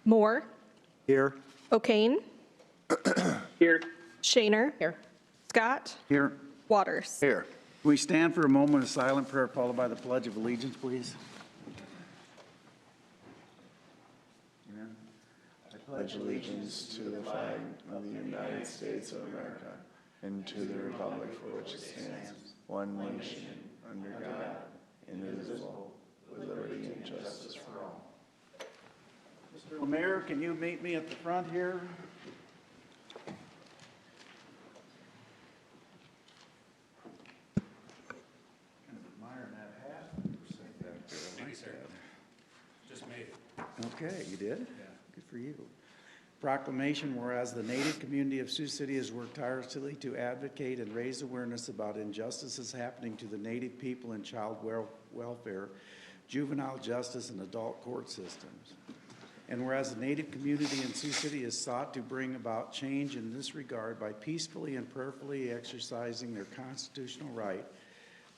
Moore. Here. O'Kane. Here. Shaner. Here. Scott. Here. Waters. Here. We stand for a moment of silent prayer followed by the Pledge of Allegiance, please. Amen. I pledge allegiance to the flag of the United States of America and to the republic for which it stands, one nation, under God, indivisible, with liberty and justice for all. Mr. Mayor, can you meet me at the front here? Just made it. Okay, you did? Yeah. Good for you. Proclamation, whereas the Native community of Sioux City has worked tirelessly to advocate and raise awareness about injustices happening to the Native people in child welfare, juvenile justice, and adult court systems. And whereas the Native community in Sioux City has sought to bring about change in this regard by peacefully and prayerfully exercising their constitutional right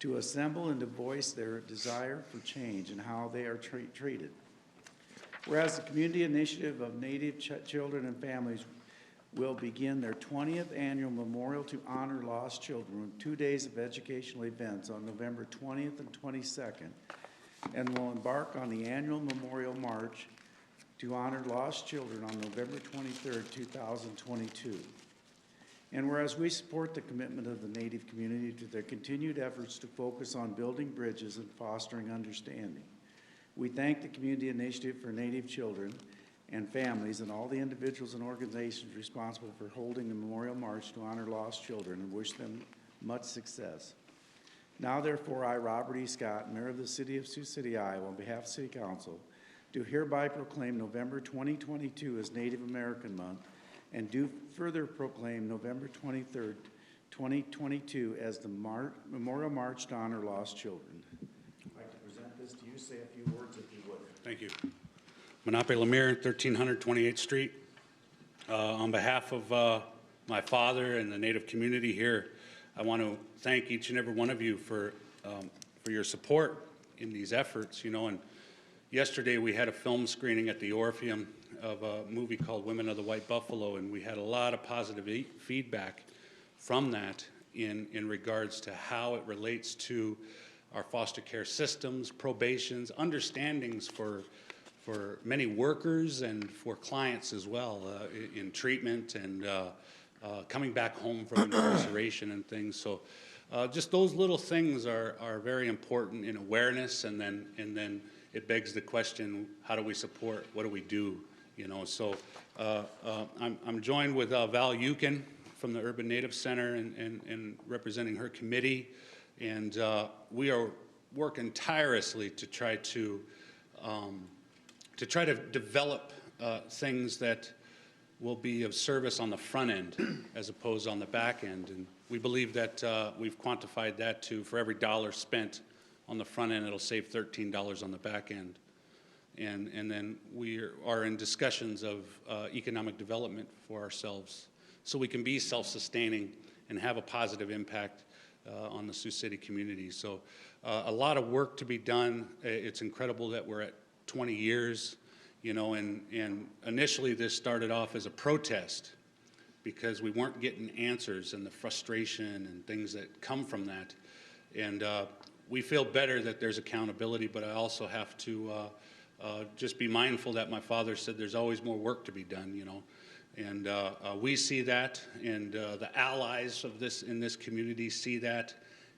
to assemble and to voice their desire for change and how they are treated. Whereas the Community Initiative of Native Children and Families will begin their 20th annual Memorial to Honor Lost Children with 2 days of educational events on November 20th and 22nd, and will embark on the annual Memorial March to Honor Lost Children on November 23rd, 2022. And whereas we support the commitment of the Native community to their continued efforts to focus on building bridges and fostering understanding, we thank the Community Initiative for Native Children and Families and all the individuals and organizations responsible for holding the Memorial March to honor lost children and wish them much success. Now, therefore, I, Robert E. Scott, Mayor of the City of Sioux City, Iowa, on behalf of City Council, do hereby proclaim November 2022 as Native American Month and do further proclaim November 23rd, 2022 as the Memorial March to Honor Lost Children. I'd like to present this to you. Say a few words if you would. Thank you. Manape Lemire, 1300 28th Street. On behalf of my father and the Native community here, I want to thank each and every one of you for your support in these efforts. You know, and yesterday we had a film screening at the Orpheum of a movie called Women of the White Buffalo, and we had a lot of positive feedback from that in regards to how it relates to our foster care systems, probations, understandings for many workers and for clients as well in treatment and coming back home from incarceration and things. So just those little things are very important in awareness, and then it begs the question, how do we support, what do we do? You know, so I'm joined with Val Yukin from the Urban Native Center and representing her committee, and we are working tirelessly to try to develop things that will be of service on the front end as opposed on the back end. And we believe that we've quantified that to, for every dollar spent on the front end, it'll save $13 on the back end. And then we are in discussions of economic development for ourselves so we can be self-sustaining and have a positive impact on the Sioux City community. So a lot of work to be done. It's incredible that we're at 20 years, you know, and initially this started off as a protest because we weren't getting answers and the frustration and things that come from that. And we feel better that there's accountability, but I also have to just be mindful that my father said there's always more work to be done, you know. And we see that, and the allies of this in this community see that,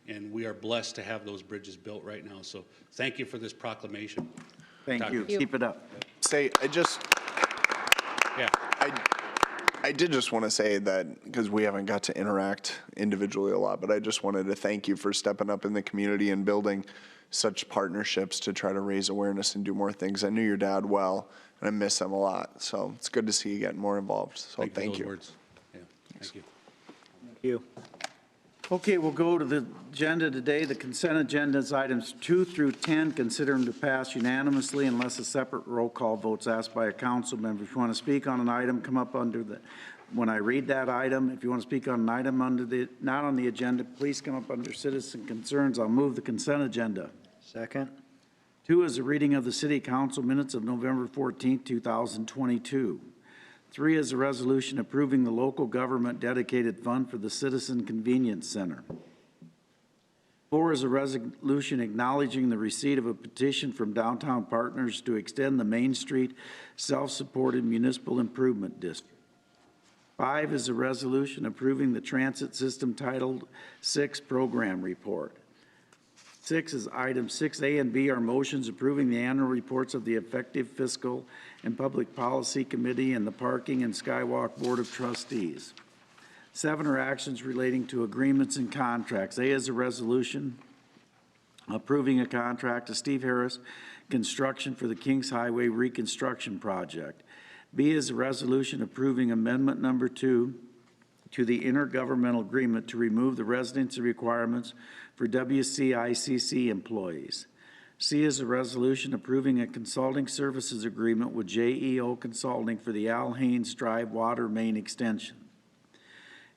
and we are blessed to have those bridges built right now. So thank you for this proclamation. Thank you. Keep it up. Say, I did just want to say that, because we haven't got to interact individually a lot, but I just wanted to thank you for stepping up in the community and building such partnerships to try to raise awareness and do more things. I knew your dad well, and I miss him a lot. So it's good to see you getting more involved. So thank you. Words. Yeah, thank you. Thank you. Okay, we'll go to the agenda today. The consent agenda is items 2 through 10. Consider them to pass unanimously unless a separate roll call vote's asked by a council member. If you want to speak on an item, come up under the, when I read that item. If you want to speak on an item under the, not on the agenda, please come up under citizen concerns. I'll move the consent agenda. Second. 2 is a reading of the City Council minutes of November 14, 2022. 3 is a resolution approving the local government dedicated fund for the Citizen Convenience Center. 4 is a resolution acknowledging the receipt of a petition from Downtown Partners to extend the Main Street Self-Supported Municipal Improvement District. 5 is a resolution approving the Transit System Title VI Program Report. 6 is items 6A and B are motions approving the annual reports of the Effective Fiscal and Public Policy Committee and the Parking and Skywalk Board of Trustees. 7 are actions relating to agreements and contracts. A is a resolution approving a contract to Steve Harris Construction for the Kings Highway Reconstruction Project. B is a resolution approving amendment number 2 to the intergovernmental agreement to remove the residency requirements for WCICC employees. C is a resolution approving a consulting services agreement with JEO Consulting for the Al Haynes Drive Water Main Extension.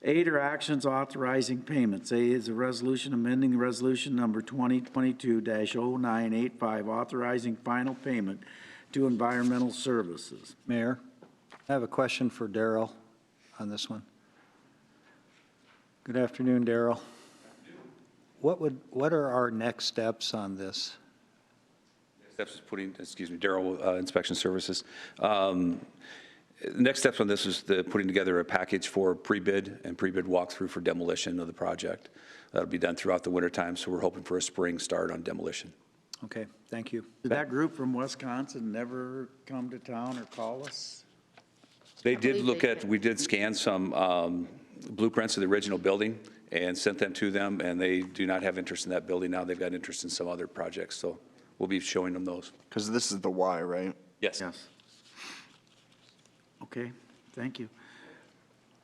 8 are actions authorizing payments. A is a resolution amending resolution number 2022-0985, authorizing final payment to environmental services. Mayor, I have a question for Darrell on this one. Good afternoon, Darrell. What are our next steps on this? Steps is putting, Darrell, Inspection Services. Next steps on this is putting together a package for pre-bid and pre-bid walkthrough for demolition of the project. That'll be done throughout the wintertime, so we're hoping for a spring start on demolition. Okay, thank you. Did that group from Wisconsin never come to town or call us? They did we did scan some blueprints of the original building and sent them to them, and they do not have interest in that building now. They've got interest in some other projects, so we'll be showing them those. Because this is the Y, right? Yes. Yes. Okay, thank you.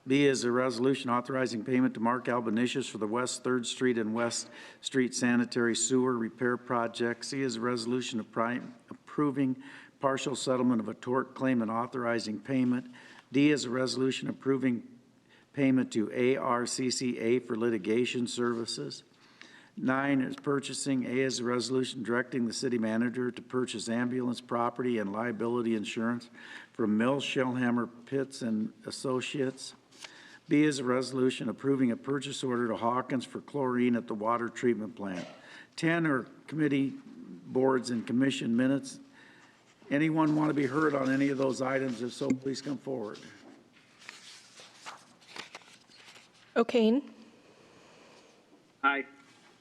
B is a resolution authorizing payment to Mark Albanesius for the West 3rd Street and West Street Sanitary Sewer Repair Project. C is a resolution approving partial settlement of a tort claim and authorizing payment. D is a resolution approving payment to ARCCA for litigation services. 9 is purchasing. A is a resolution directing the city manager to purchase ambulance property and liability insurance from Mill Shellhammer Pitts and Associates. B is a resolution approving a purchase order to Hawkins for chlorine at the water treatment plant. 10 are committee, boards, and commission minutes. Anyone want to be heard on any of those items? If so, please come forward. O'Kane. Aye.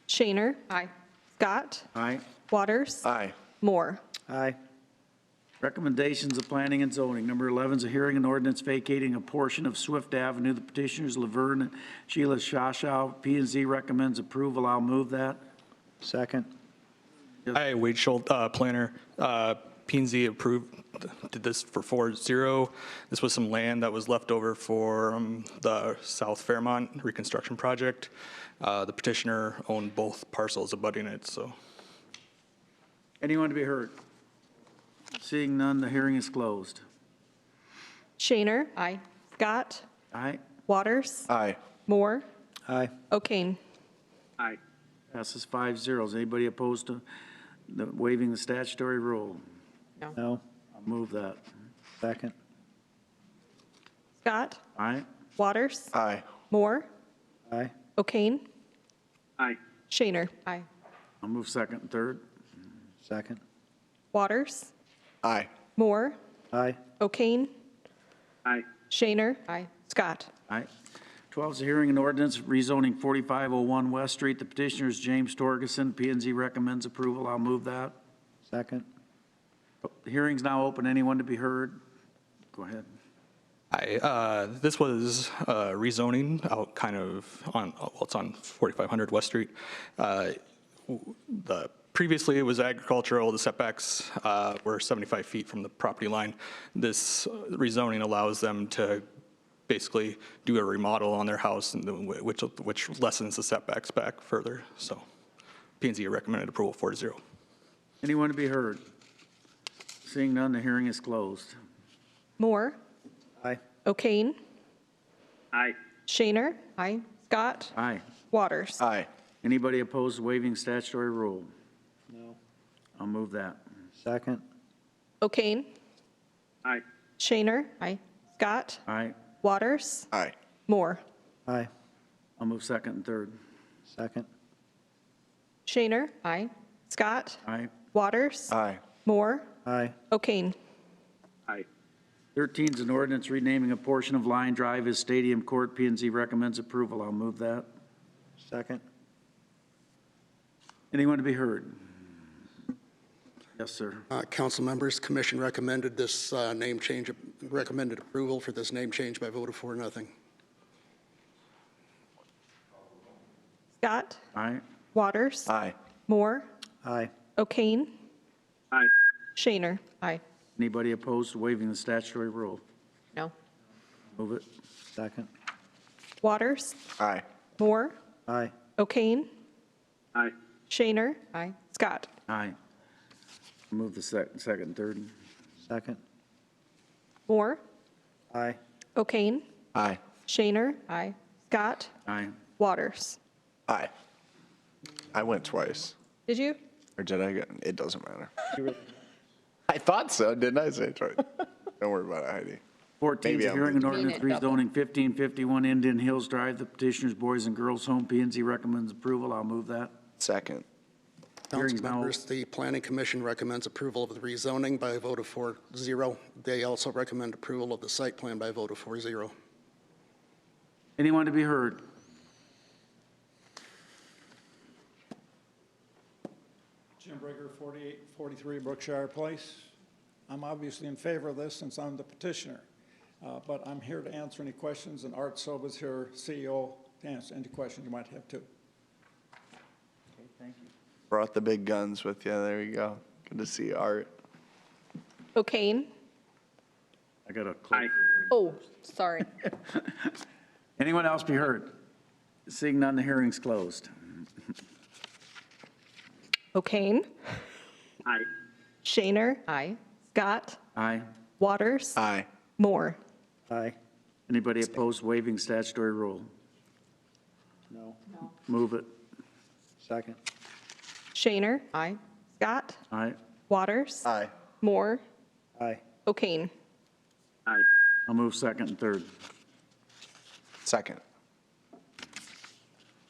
Shaner. Aye. Scott. Aye. Waters. Aye. Moore. Aye. Recommendations of planning and zoning. Number 11 is a hearing and ordinance vacating a portion of Swift Avenue. The petitioners Laverne and Sheila Shashow. P&Z recommends approval. I'll move that. Second. Hi, Wade Schultz, planner. P&Z approved, did this for 4-0. This was some land that was left over for the South Fairmont reconstruction project. The petitioner owned both parcels abutting it, so. Anyone to be heard? Seeing none, the hearing is closed. Shaner. Aye. Scott. Aye. Waters. Aye. Moore. Aye. O'Kane. Aye. Passes 5-0. Is anybody opposed to waiving the statutory rule? No. I'll move that. Second. Scott. Aye. Waters. Aye. Moore. Aye. O'Kane. Aye. Shaner. Aye. I'll move second and third. Second. Waters. Aye. Moore. Aye. O'Kane. Aye. Shaner. Aye. Scott. Aye. 12 is a hearing and ordinance rezoning 4501 West Street. The petitioner is James Torgerson. P&Z recommends approval. I'll move that. Second. The hearing's now open. Anyone to be heard? Go ahead. Hi, this was rezoning out kind of on, well, it's on 4500 West Street. Previously, it was agricultural. The setbacks were 75 feet from the property line. This rezoning allows them to basically do a remodel on their house, and which lessens the setbacks back further. So P&Z recommended approval 4-0. Anyone to be heard? Seeing none, the hearing is closed. Moore. Aye. O'Kane. Aye. Shaner. Aye. Scott. Aye. Waters. Aye. Anybody opposed to waiving statutory rule? No. I'll move that. Second. O'Kane. Aye. Shaner. Aye. Scott. Aye. Waters. Aye. Moore. Aye. I'll move second and third. Second. Shaner. Aye. Scott. Aye. Waters. Aye. Moore. Aye. O'Kane. Aye. 13 is an ordinance renaming a portion of Line Drive as Stadium Court. P and Z recommends approval. I'll move that. Second. Anyone to be heard? Yes, sir. Council members, commission recommended this name change, recommended approval for this name change by vote of 4-0. Scott. Aye. Waters. Aye. Moore. Aye. O'Kane. Aye. Shaner. Aye. Anybody opposed to waiving the statutory rule? No. Move it. Second. Waters. Aye. Moore. Aye. O'Kane. Aye. Shaner. Aye. Scott. Aye. Move the second and third. Second. Moore. Aye. O'Kane. Aye. Shaner. Aye. Scott. Aye. Waters. Aye. I went twice. Did you? Or did I get, it doesn't matter. I thought so, didn't I say it twice? Don't worry about it, Heidi. 14 is Maybe a I'm hearing and thinking- ordinance rezoning 1551 Indian Hills Drive, the petitioner's Boys and Girls Home. P and Z recommends approval. I'll move that. Second. Hearing's Council now- members, the planning commission recommends approval of the rezoning by a vote of 4-0. They also recommend approval of the site plan by a vote of 4-0. Anyone to be heard? Jim Brigger, 4843 Brookshire Place. I'm obviously in favor of this since I'm the petitioner, but I'm here to answer any questions, and Art Soba's here, CEO, to answer any questions you might have too. Okay, thank you. Brought the big guns with you. There you go. Good to see you, Art. O'Kane. I got a. Aye. Oh, sorry. Anyone else be heard? Seeing none, the hearing's closed. O'Kane. Aye. Shaner. Aye. Scott. Aye. Waters. Aye. Moore. Aye. Anybody opposed to waiving statutory rule? No. Move it. Second. Shaner. Aye. Scott. Aye. Waters. Aye. Moore. Aye. O'Kane. Aye. I'll move second and third. Second.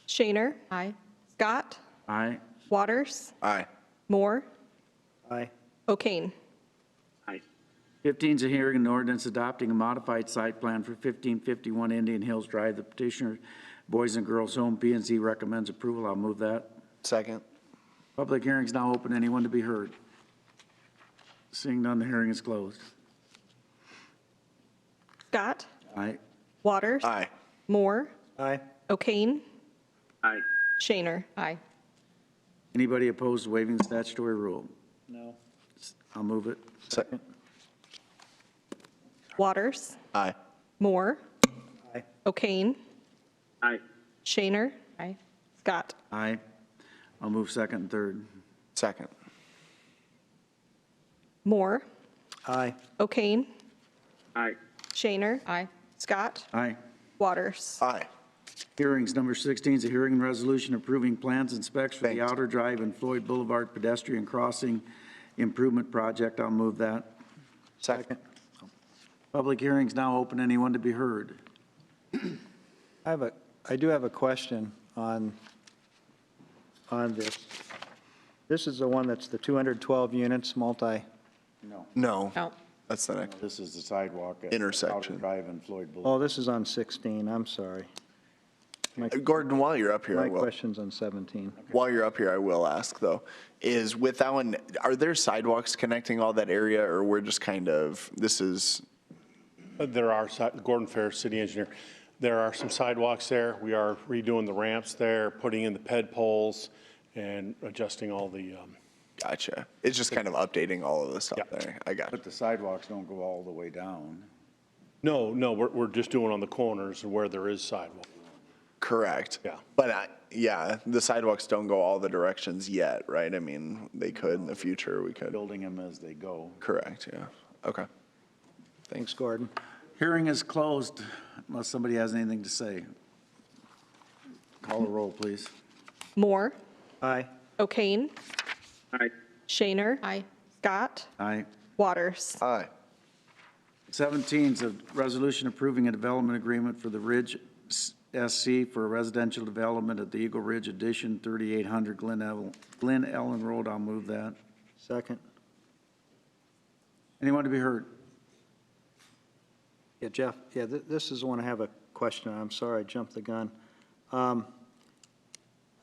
Shaner. Aye. Scott. Aye. Waters. Aye. Moore. Aye. O'Kane. Aye. 15 is a hearing and ordinance adopting a modified site plan for 1551 Indian Hills Drive. The petitioner, Boys and Girls Home. P and Z recommends approval. I'll move that. Second. Public hearing's now open. Anyone to be heard? Seeing none, the hearing is closed. Scott. Aye. Waters. Aye. Moore. Aye. O'Kane. Aye. Shaner. Aye. Anybody opposed to waiving the statutory rule? No. I'll move it. Second. Waters. Aye. Moore. Aye. O'Kane. Aye. Shaner. Aye. Scott. Aye. I'll move second and third. Second. Moore. Aye. O'Kane. Aye. Shaner. Aye. Scott. Aye. Waters. Aye. Hearings number 16 is a hearing and resolution approving plans and specs for the Thanks. Outer Drive and Floyd Boulevard pedestrian crossing improvement project. I'll move that. Second. Public hearing's now open. Anyone to be heard? I do have a question on this. This is the one that's the 212 units, multi, No. No. No. That's the next. This is the sidewalk at Intersection. Outer Drive and Floyd Boulevard. oh, this is on 16, I'm sorry. Gordon, while you're up here, I My will. question's on 17. While you're up here, I will ask though, is with that one, are there sidewalks connecting all that area or we're just kind of, this is, There are, Gordon Fair, city engineer, there are some sidewalks there. We are redoing the ramps there, putting in the ped poles and adjusting all the, gotcha. It's just kind of updating all of the stuff Yeah. there. I got But it. the sidewalks don't go all the way down. no, we're just doing on the corners and where there is sidewalk. Correct. Yeah. But yeah, the sidewalks don't go all the directions yet, right? I mean, they could in the future, we could. Building them as they go. Correct, yeah. Okay. Thanks, Gordon. Hearing is closed unless somebody has anything to say. Call the roll, please. Moore. Aye. O'Kane. Aye. Shaner. Aye. Scott. Aye. Waters. Aye. 17 is a resolution approving a development agreement for the Ridge SC for residential development at the Eagle Ridge Addition, 3800 Glen Ellen Road. I'll move that. Second. Anyone to be heard? Yeah, Jeff, yeah, this is the one I have a question on. I'm sorry, I jumped the gun. I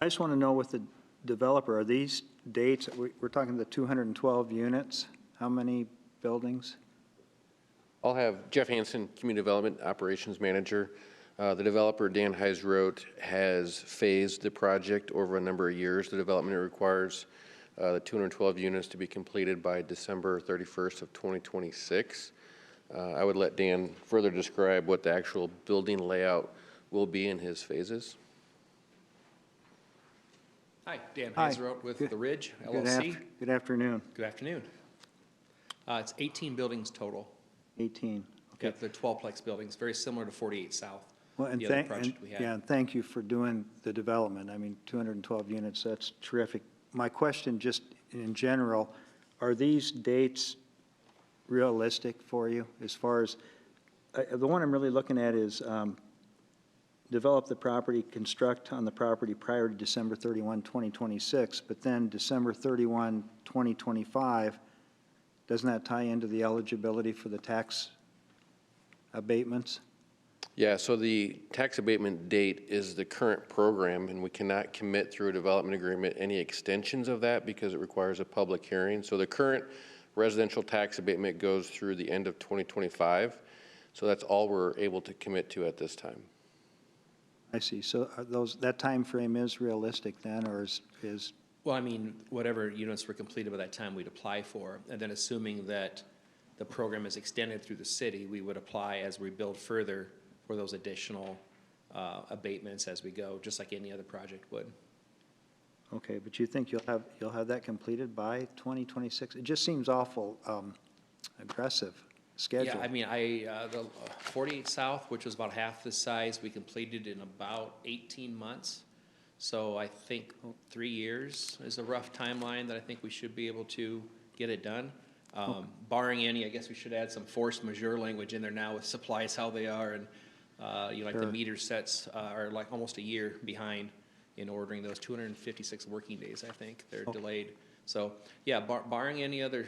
just want to know with the developer, are these dates, we're talking the 212 units, how many buildings? I'll have Jeff Hansen, Community Development Operations Manager. The developer, Dan Heisroth, has phased the project over a number of years. The development requires the 212 units to be completed by December 31st of 2026. I would let Dan further describe what the actual building layout will be in his phases. Hi, Dan Hi. Heisroth with The Ridge Good LLC. Good afternoon. Good afternoon. It's 18 buildings total. 18. Okay. Yep, they're 12-plex buildings, very similar to 48 South, Well, and the other thank, project we had. yeah, and thank you for doing the development. I mean, 212 units, that's terrific. My question, just in general, are these dates realistic for you as far as, the one I'm really looking at is develop the property, construct on the property prior to December 31, 2026, but then December 31, 2025, doesn't that tie into the eligibility for the tax abatements? Yeah, so the tax abatement date is the current program, and we cannot commit through a development agreement any extensions of that because it requires a public hearing. So the current residential tax abatement goes through the end of 2025. So that's all we're able to commit to at this time. I see. So are that time frame is realistic then, or is Well, I mean, whatever units were completed by that time, we'd apply for. And then assuming that the program is extended through the city, we would apply as we build further for those additional abatements as we go, just like any other project would. okay, but you think you'll have that completed by 2026? It just seems awful aggressive schedule. Yeah, I mean, the 48 South, which was about half the size, we completed in about 18 months. So I think 3 years is a rough timeline that I think we should be able to get it done. Barring any, I guess we should add some force majeure language in there now with supplies how they are, and like the meter sets are like almost a year behind in ordering those 256 working days. I think they're delayed. So yeah, barring any other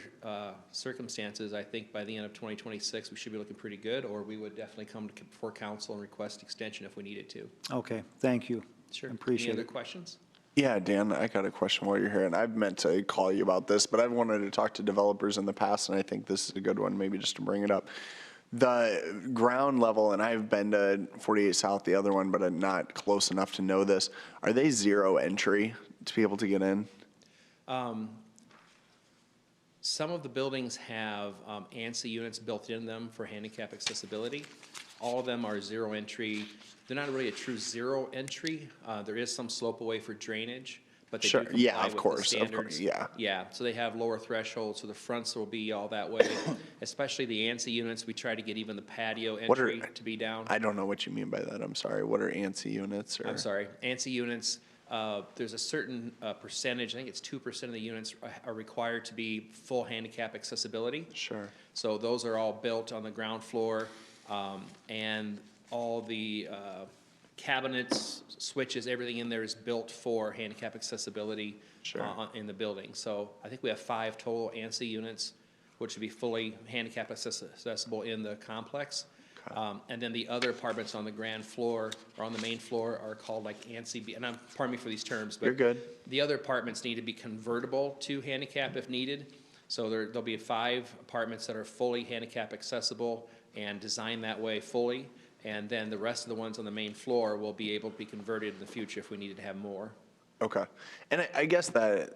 circumstances, I think by the end of 2026 we should be looking pretty good, or we would definitely come before council and request extension if we needed to. Okay, thank you. Sure. Appreciate Any it. other questions? Yeah, Dan, I got a question while you're here, and I've meant to call you about this, but I've wanted to talk to developers in the past, and I think this is a good one, maybe just to bring it up. The ground level, and I've been to 48 South, the other one, but I'm not close enough to know this. Are they zero entry to be able to get in? Some of the buildings have ANSI units built in them for handicap accessibility. All of them are zero entry. They're not really a true zero entry. There is some slope away for drainage, but they Sure. do comply Yeah, of with the course, standards. yeah. Yeah, so they have lower thresholds, so the fronts will be all that way. Especially the ANSI units, we try to get even the patio What entry to be down. I don't know what you mean by that. I'm sorry. What are ANSI units? Or? I'm sorry, ANSI units, there's a certain percentage, I think it's 2% of the units are required to be full handicap accessibility. Sure. So those are all built on the ground floor, and all the cabinets, switches, everything in there is built for handicap accessibility in the building. So I think we have 5 total ANSI units, which would be fully handicap accessible in the complex. And then the other apartments on the ground floor or on the main floor are called like ANSI, and pardon me for these terms, but You're good. the other apartments need to be convertible to handicap if needed. So there'll be 5 apartments that are fully handicap accessible and designed that way fully. And then the rest of the ones on the main floor will be able to be converted in the future if we needed to have more. Okay. And I guess that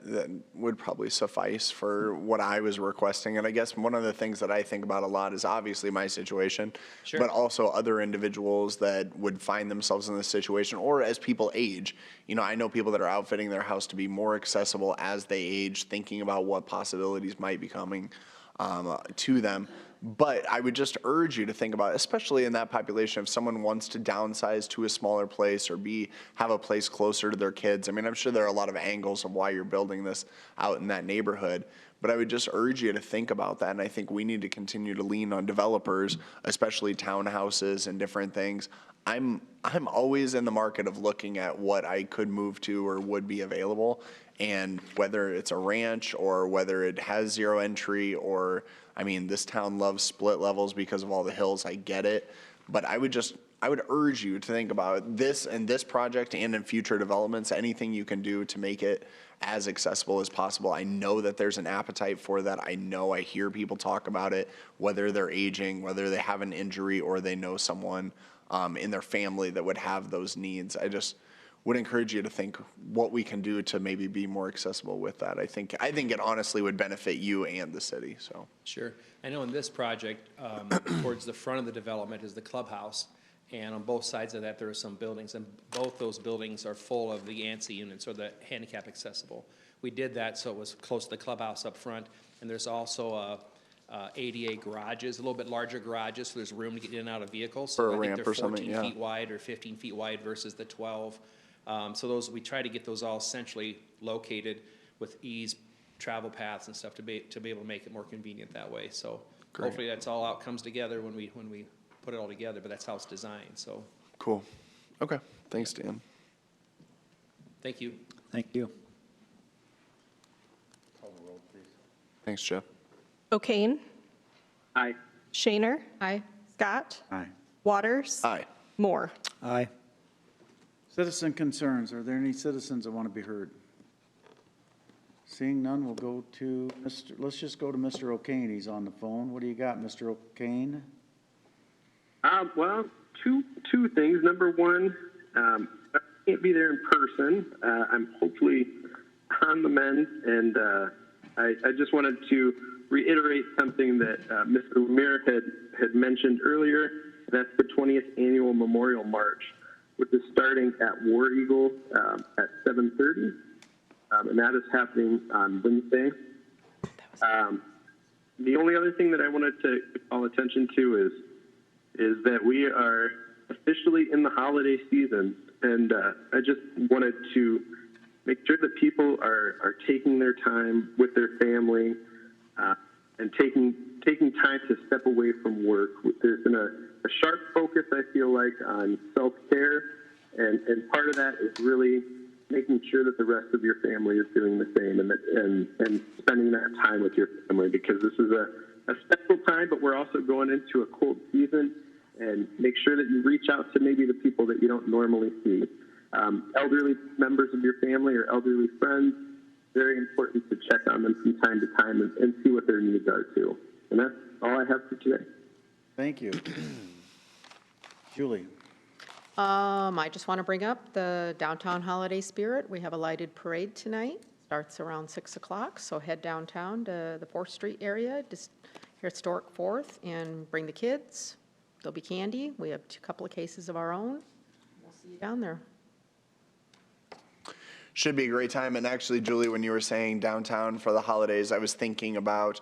would probably suffice for what I was requesting. And I guess one of the things that I think about a lot is obviously my situation, Sure. but also other individuals that would find themselves in this situation, or as people age. You know, I know people that are outfitting their house to be more accessible as they age, thinking about what possibilities might be coming. to them. But I would just urge you to think about, especially in that population, if someone wants to downsize to a smaller place or have a place closer to their kids. I mean, I'm sure there are a lot of angles of why you're building this out in that neighborhood. But I would just urge you to think about that. And I think we need to continue to lean on developers, especially townhouses and different things. I'm always in the market of looking at what I could move to or would be available. And whether it's a ranch or whether it has zero entry or, I mean, this town loves split levels because of all the hills, I get it. But I would urge you to think about this and this project and in future developments, anything you can do to make it as accessible as possible. I know that there's an appetite for that. I hear people talk about it, whether they're aging, whether they have an injury or they know someone in their family that would have those needs. I just would encourage you to think what we can do to maybe be more accessible with that. I think it honestly would benefit you and the city, so. Sure. I know in this project, towards the front of the development is the clubhouse, and on both sides of that, there are some buildings, and both those buildings are full of the ANSI units, or the handicap accessible. We did that so it was close to the clubhouse up front, and there's also ADA garages, a little bit larger garages, so there's room to get in and out of vehicles. For a So I think ramp they're or something, 14 yeah. feet wide or 15 feet wide versus the 12. So those, we try to get those all centrally located with ease, travel paths and stuff to be able to make it more convenient that way. So hopefully that's all out comes together when we put it all together, but that's how it's designed, so. Cool. Okay. Thanks, Dan. Thank you. Thank you. Thanks, Jeff. O'Kane. Aye. Shaner. Aye. Scott. Aye. Waters. Aye. Moore. Aye. Citizen concerns. Are there any citizens that want to be heard? Seeing none, we'll go to let's just go to Mr. O'Kane. He's on the phone. What do you got, Mr. O'Kane? Well, two things. Number one, I can't be there in person. I'm hopefully on the mend, and I just wanted to reiterate something that Mr. Lemire had mentioned earlier, and that's the 20th Annual Memorial March, which is starting at War Eagle at 7:30, and that is happening on Wednesday. The only other thing that I wanted to call attention to is that we are officially in the holiday season, and I just wanted to make sure that people are taking their time with their family and taking time to step away from work. There's been a sharp focus, I feel like, on self-care, and part of that is really making sure that the rest of your family is doing the same and spending that time with your family, because this is a special time, but we're also going into a cold season, and make sure that you reach out to maybe the people that you don't normally see. Elderly members of your family or elderly friends, very important to check on them from time to time and see what their needs are too. And that's all I have for today. Thank you. Julie. I just want to bring up the downtown holiday spirit. We have a lighted parade tonight. Starts around 6 o'clock, so head downtown to the 4th Street area, just historic 4th, and bring the kids. There'll be candy. We have a couple of cases of our own. We'll see you down there. Should be a great time. And actually, Julie, when you were saying downtown for the holidays, I was thinking about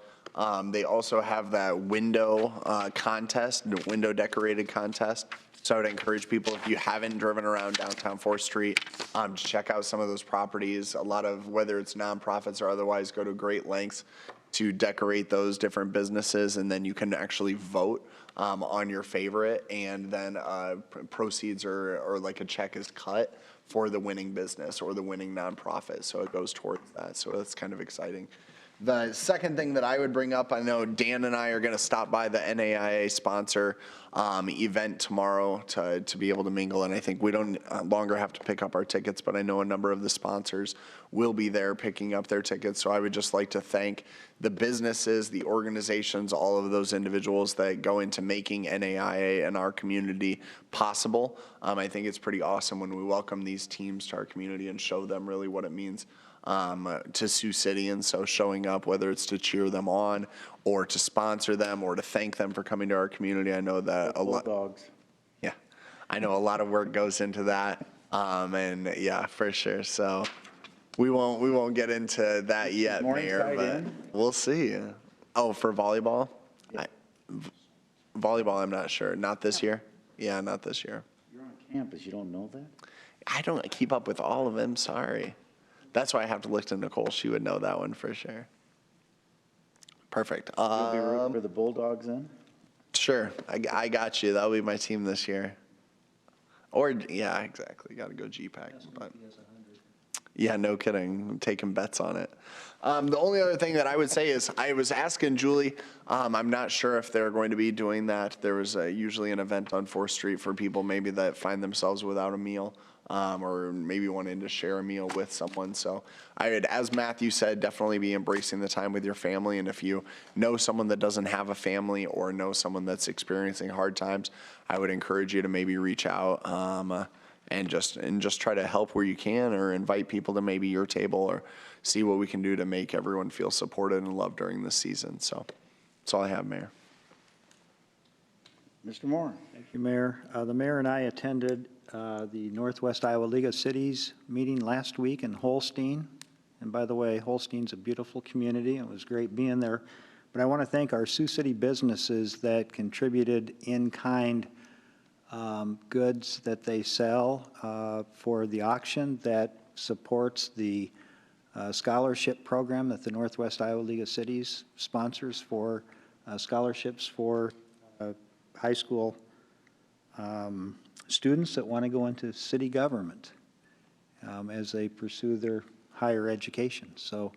they also have that window contest, window decorated contest. So I would encourage people, if you haven't driven around downtown 4th Street, to check out some of those properties. A lot of, whether it's nonprofits or otherwise, go to great lengths to decorate those different businesses, and then you can actually vote on your favorite, and then proceeds or like a check is cut for the winning business or the winning nonprofit. So it goes towards that. So that's kind of exciting. The second thing that I would bring up, I know Dan and I are going to stop by the NAIA sponsor event tomorrow to be able to mingle, and I think we don't longer have to pick up our tickets, but I know a number of the sponsors will be there picking up their tickets. So I would just like to thank the businesses, the organizations, all of those individuals that go into making NAIA and our community possible. I think it's pretty awesome when we welcome these teams to our community and show them really what it means to Sioux City. And so showing up, whether it's to cheer them on or to sponsor them or to thank them for coming to our community, I know that a lot. Yeah, I know a lot of work goes into that, and yeah, for sure. So we won't get into that yet, Mayor, but we'll see. Oh, for volleyball? Volleyball, I'm not sure. Not this year? Yeah, not this year. You're on campus, you don't know that? I don't keep up with all of them, sorry. That's why I have to look to Nicole. She would know that one for sure. Perfect. You'll be rooting for the Bulldogs then? Sure, I got you. That'll be my team this year. Or, yeah, exactly. Got to go GPAC. But yeah, no kidding. I'm taking bets on it. The only other thing that I would say is I was asking Julie, I'm not sure if they're going to be doing that. There was usually an event on 4th Street for people maybe that find themselves without a meal. Or maybe wanting to share a meal with someone. So I would, as Matthew said, definitely be embracing the time with your family. And if you know someone that doesn't have a family or know someone that's experiencing hard times, I would encourage you to maybe reach out and just try to help where you can, or invite people to maybe your table, or see what we can do to make everyone feel supported and loved during this season. So that's all I have, Mayor. Mr. Moore? Thank you, Mayor. The mayor and I attended the Northwest Iowa League of Cities meeting last week in Holstein. And by the way, Holstein's a beautiful community. It was great being there. But I want to thank our Sioux City businesses that contributed in-kind goods that they sell for the auction that supports the scholarship program that the Northwest Iowa League of Cities sponsors for scholarships for high school students that want to go into city government as they pursue their higher education. So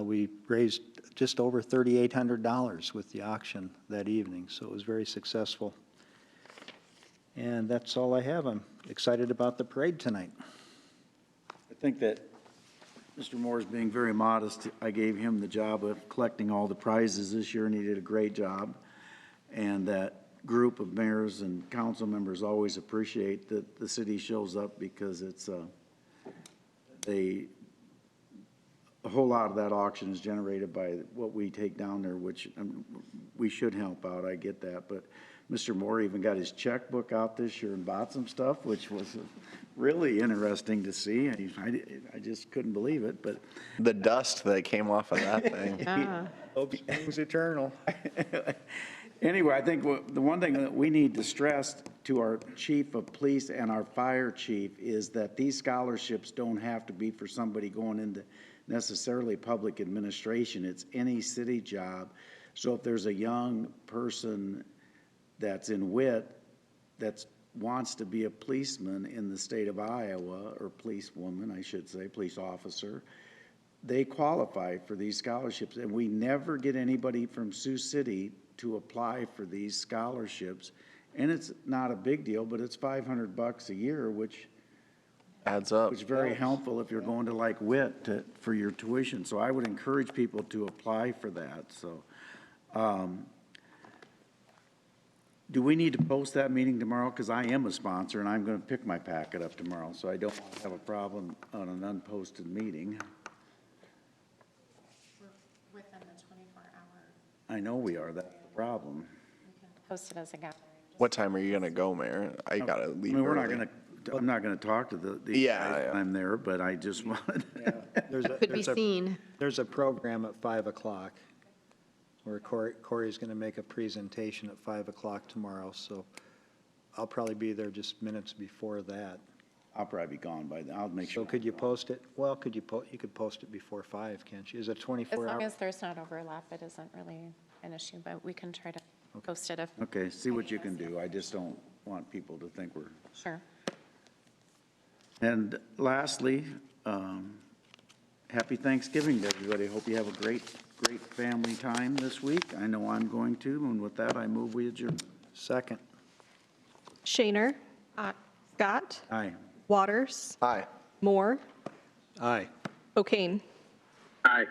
we raised just over $3,800 with the auction that evening, so it was very successful. And that's all I have. I'm excited about the parade tonight. I think that Mr. Moore is being very modest. I gave him the job of collecting all the prizes this year, and he did a great job. And that group of mayors and council members always appreciate that the city shows up, because it's a whole lot of that auction is generated by what we take down there, which we should help out. I get that, but Mr. Moore even got his checkbook out this year and bought some stuff, which was really interesting to see. I just couldn't believe it, but The dust that came off of that thing. Hope springs eternal. Anyway, I think the one thing that we need to stress to our chief of police and our fire chief is that these scholarships don't have to be for somebody going into necessarily public administration. It's any city job. So if there's a young person that's in WIT that wants to be a policeman in the state of Iowa, or policewoman, I should say, police officer, they qualify for these scholarships. And we never get anybody from Sioux City to apply for these scholarships. And it's not a big deal, but it's $500 a year, which adds up. Which is very helpful if you're going to like WIT for your tuition. So I would encourage people to apply for that. So, do we need to post that meeting tomorrow? Because I am a sponsor and I'm going to pick my packet up tomorrow, so I don't have a problem on an unposted meeting. Within the 24-hour. I know we are. That's the problem. Post it as a gathering. What time are you gonna go, Mayor? I gotta leave. I mean, we're not early. going to. I'm not going to talk to the Yeah, guys yeah. when I'm there, but I just wanted. Could be seen. There's a program at 5 o'clock where Corey's going to make a presentation at 5 o'clock tomorrow, so I'll probably be there just minutes before that. I'll probably be gone by then. I'll make sure. So could you post it? Well, you could post it before 5, can't you? Is it 24 As long hours? as there's not overlap, it isn't really an issue, but we can try to post it if. Okay, see what you can do. I just don't want people to think we're. Sure. And lastly, happy Thanksgiving to everybody. Hope you have a great family time this week. I know I'm going to, and with that, I move we adjourn. Second. Shaner. Scott. Aye. Waters. Aye. Moore. Aye. O'Kane. Aye.